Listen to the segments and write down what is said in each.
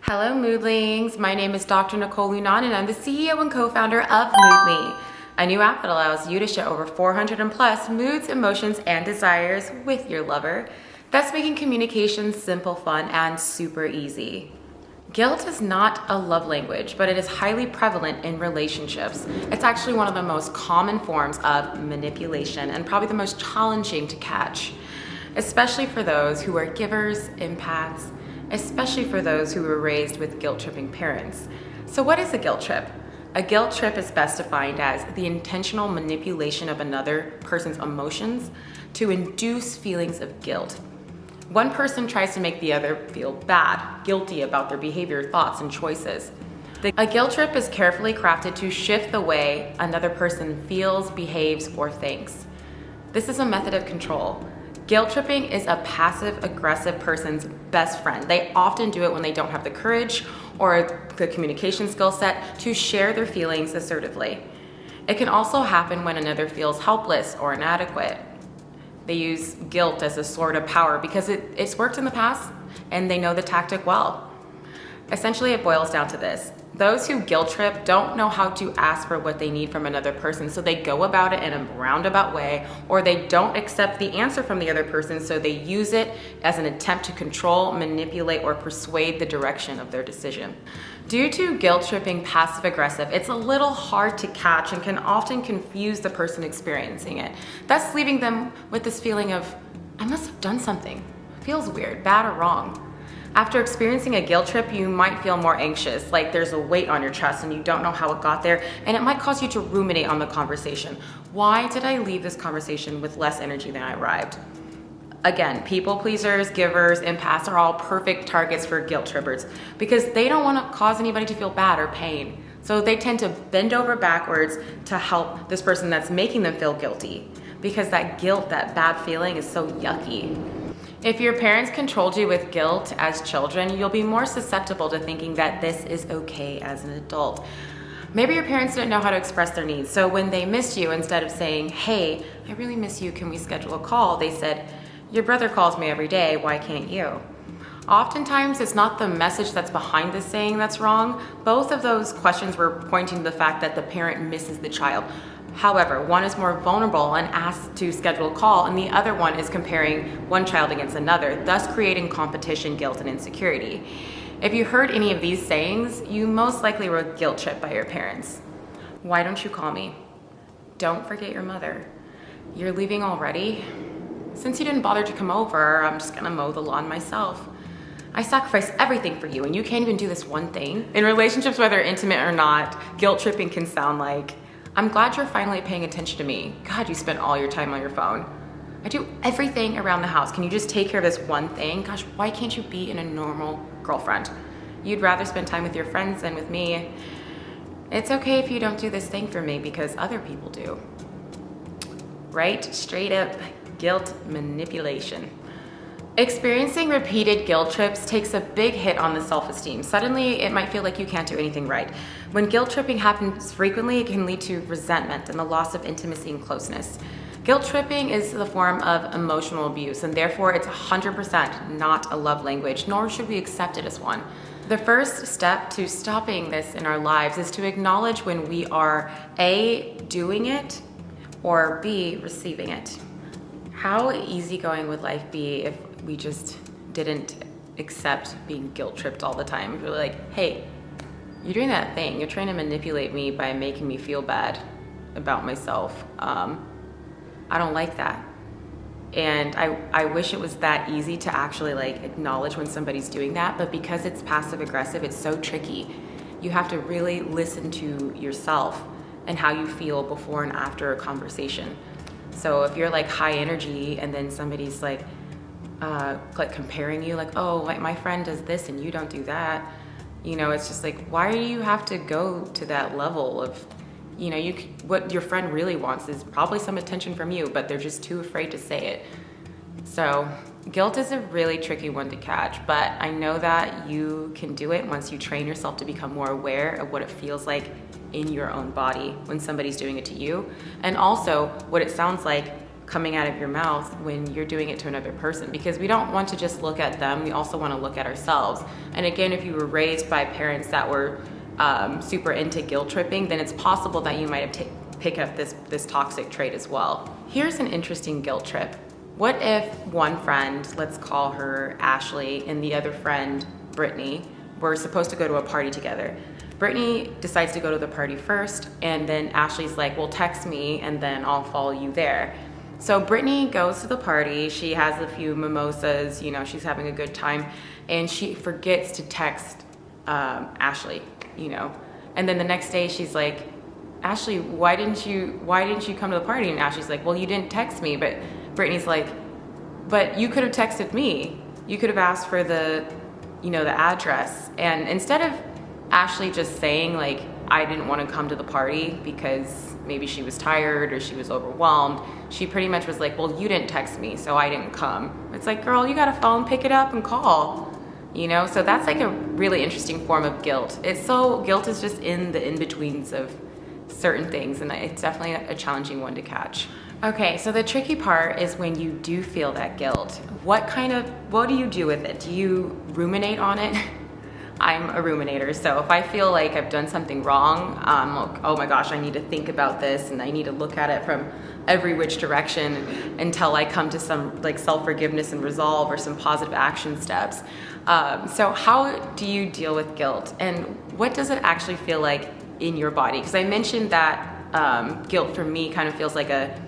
Hello Moodlings, my name is Dr. Nicole Lunan and I'm the CEO and co-founder of Moodly, a new app that allows you to share over 400 and plus moods, emotions, and desires with your lover, thus making communication simple, fun, and super easy. Guilt is not a love language, but it is highly prevalent in relationships. It's actually one of the most common forms of manipulation and probably the most challenging to catch, especially for those who are givers, empaths, especially for those who were raised with guilt-tripping parents. So what is a guilt trip? A guilt trip is best defined as the intentional manipulation of another person's emotions to induce feelings of guilt. One person tries to make the other feel bad, guilty about their behavior, thoughts, and choices. A guilt trip is carefully crafted to shift the way another person feels, behaves, or thinks. This is a method of control. Guilt tripping is a passive-aggressive person's best friend. They often do it when they don't have the courage or the communication skill set to share their feelings assertively. It can also happen when another feels helpless or inadequate. They use guilt as a sword of power because it's worked in the past and they know the tactic well. Essentially, it boils down to this. Those who guilt trip don't know how to ask for what they need from another person, so they go about it in a roundabout way, or they don't accept the answer from the other person, so they use it as an attempt to control, manipulate, or persuade the direction of their decision. Due to guilt tripping passive aggressive, it's a little hard to catch and can often confuse the person experiencing it, thus leaving them with this feeling of, I must have done something. Feels weird, bad, or wrong. After experiencing a guilt trip, you might feel more anxious, like there's a weight on your chest and you don't know how it got there, and it might cause you to ruminate on the conversation. Why did I leave this conversation with less energy than I arrived? Again, people pleasers, givers, empaths are all perfect targets for guilt trippers because they don't want to cause anybody to feel bad or pain. So they tend to bend over backwards to help this person that's making them feel guilty because that guilt, that bad feeling is so yucky. If your parents controlled you with guilt as children, you'll be more susceptible to thinking that this is okay as an adult. Maybe your parents didn't know how to express their needs, so when they missed you, instead of saying, hey, I really miss you, can we schedule a call? They said, your brother calls me every day, why can't you? Oftentimes, it's not the message that's behind the saying that's wrong. Both of those questions were pointing to the fact that the parent misses the child. However, one is more vulnerable and asks to schedule a call, and the other one is comparing one child against another, thus creating competition, guilt, and insecurity. If you heard any of these sayings, you most likely were guilt tripped by your parents. Why don't you call me? Don't forget your mother. You're leaving already? Since you didn't bother to come over, I'm just gonna mow the lawn myself. I sacrifice everything for you, and you can't even do this one thing. In relationships, whether intimate or not, guilt tripping can sound like, I'm glad you're finally paying attention to me. God, you spent all your time on your phone. I do everything around the house. Can you just take care of this one thing? Gosh, why can't you be in a normal girlfriend? You'd rather spend time with your friends than with me. It's okay if you don't do this thing for me because other people do. Right? Straight up guilt manipulation. Experiencing repeated guilt trips takes a big hit on the self-esteem. Suddenly, it might feel like you can't do anything right. When guilt tripping happens frequently, it can lead to resentment and the loss of intimacy and closeness. Guilt tripping is the form of emotional abuse, and therefore it's 100% not a love language, nor should we accept it as one. The first step to stopping this in our lives is to acknowledge when we are A, doing it, or B, receiving it. How easygoing would life be if we just didn't accept being guilt tripped all the time? We're like, hey, you're doing that thing. You're trying to manipulate me by making me feel bad about myself. I don't like that. And I wish it was that easy to actually acknowledge when somebody's doing that, but because it's passive aggressive, it's so tricky. You have to really listen to yourself and how you feel before and after a conversation. So if you're high energy and then somebody's comparing you, oh, my friend does this and you don't do that, it's just why do you have to go to that level of, what your friend really wants is probably some attention from you, but they're just too afraid to say it. So guilt is a really tricky one to catch, but I know that you can do it once you train yourself to become more aware of what it feels like in your own body when somebody's doing it to you, and also what it sounds like coming out of your mouth when you're doing it to another person, because we don't want to just look at them, we also want to look at ourselves. And again, if you were raised by parents that were super into guilt tripping, then it's possible that you might have picked up this toxic trait as well. Here's an interesting guilt trip. What if one friend, let's call her Ashley, and the other friend, Brittany, were supposed to go to a party together. Brittany decides to go to the party first, and then Ashley's like, well, text me and then I'll follow you there. So Brittany goes to the party, she has a few mimosas, you know, she's having a good time, and she forgets to text Ashley, you know. And then the next day she's like, Ashley, why didn't you come to the party? And Ashley's like, well, you didn't text me. But Brittany's like, but you could have texted me. You could have asked for the address. And instead of Ashley just saying like, I didn't want to come to the party because maybe she was tired or she was overwhelmed, she pretty much was like, well, you didn't text me, so I didn't come. It's like, girl, you got a phone, pick it up and call, you know? So that's like a really interesting form of guilt. Guilt is just in the in-betweens of certain things, and it's definitely a challenging one to catch. Okay, so the tricky part is when you do feel that guilt. What do you do with it? Do you ruminate on it? I'm a ruminator, so if I feel like I've done something wrong, like, oh my gosh, I need to think about this and I need to look at it from every which direction until I come to some like self-forgiveness and resolve or some positive action steps. So how do you deal with guilt, and what does it actually feel like in your body? Because I mentioned that guilt for me kind of feels like a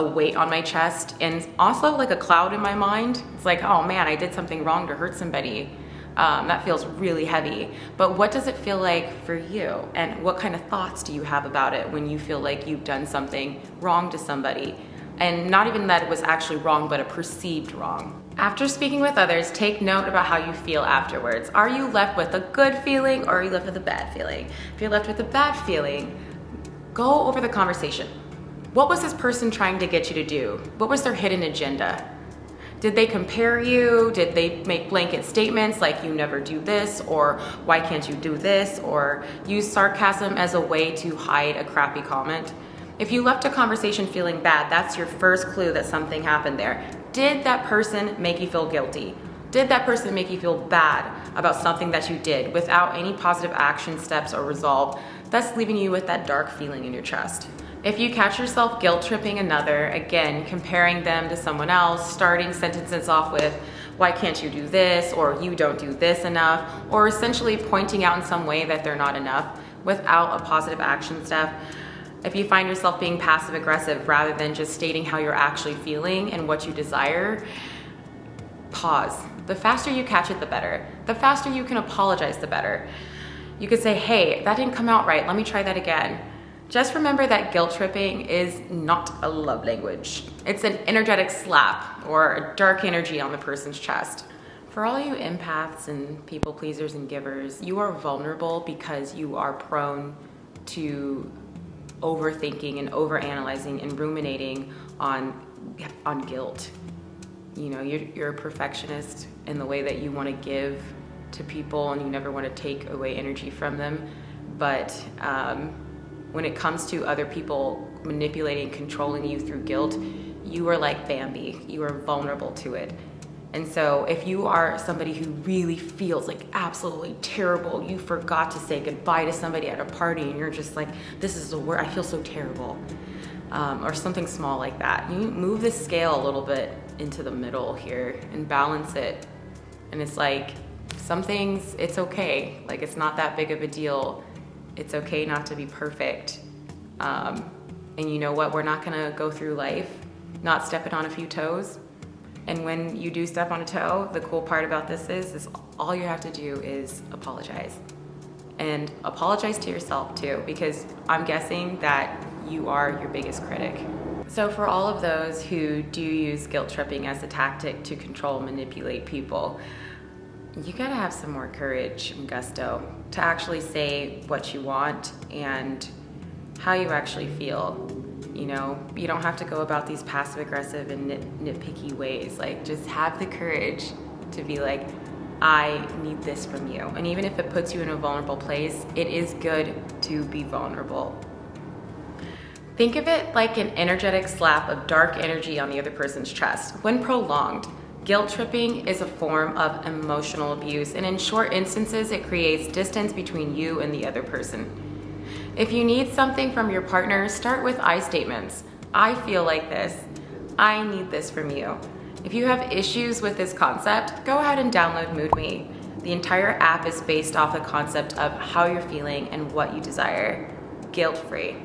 weight on my chest, and also like a cloud in my mind. It's like, oh man, I did something wrong to hurt somebody. That feels really heavy. But what does it feel like for you? And what kind of thoughts do you have about it when you feel like you've done something wrong to somebody? And not even that it was actually wrong, but a perceived wrong. After speaking with others, take note about how you feel afterwards. Are you left with a good feeling, or are you left with a bad feeling? If you're left with a bad feeling, go over the conversation. What was this person trying to get you to do? What was their hidden agenda? Did they compare you? Did they make blanket statements like you never do this, or why can't you do this, or use sarcasm as a way to hide a crappy comment? If you left a conversation feeling bad, that's your first clue that something happened there. Did that person make you feel guilty? Did that person make you feel bad about something that you did without any positive action steps or resolve? That's leaving you with that dark feeling in your chest. If you catch yourself guilt tripping another, again, comparing them to someone else, starting sentences off with, why can't you do this, or you don't do this enough, or essentially pointing out in some way that they're not enough without a positive action step. If you find yourself being passive aggressive rather than just stating how you're actually feeling and what you desire, pause. The faster you catch it, the better. The faster you can apologize, the better. You could say, hey, that didn't come out right. Let me try that again. Just remember that guilt tripping is not a love language. It's an energetic slap or a dark energy on the person's chest. For all you empaths and people pleasers and givers, you are vulnerable because you are prone to overthinking and overanalyzing and ruminating on guilt. You know, you're a perfectionist in the way that you want to give to people and you never want to take away energy from them. But when it comes to other people manipulating, controlling you through guilt, you are like Bambi. You are vulnerable to it. And so if you are somebody who really feels like absolutely terrible, you forgot to say goodbye to somebody at a party and you're just like, this is the worst, I feel so terrible, or something small like that, you move the scale a little bit into the middle here and balance it. And it's like, some things, it's okay. Like, it's not that big of a deal. It's okay not to be perfect. And you know what? We're not gonna go through life not stepping on a few toes. And when you do step on a toe, the cool part about this is all you have to do is apologize. And apologize to yourself too, because I'm guessing that you are your biggest critic. So for all of those who do use guilt tripping as a tactic to control, manipulate people, you gotta have some more courage and gusto to actually say what you want and how you actually feel. You know, you don't have to go about these passive aggressive and nitpicky ways. Like, just have the courage to be like, I need this from you. And even if it puts you in a vulnerable place, it is good to be vulnerable. Think of it like an energetic slap of dark energy on the other person's chest. When prolonged, guilt tripping is a form of emotional abuse, and in short instances, it creates distance between you and the other person. If you need something from your partner, start with I statements. I feel like this. I need this from you. If you have issues with this concept, go ahead and download MoodMe. The entire app is based off the concept of how you're feeling and what you desire, guilt-free.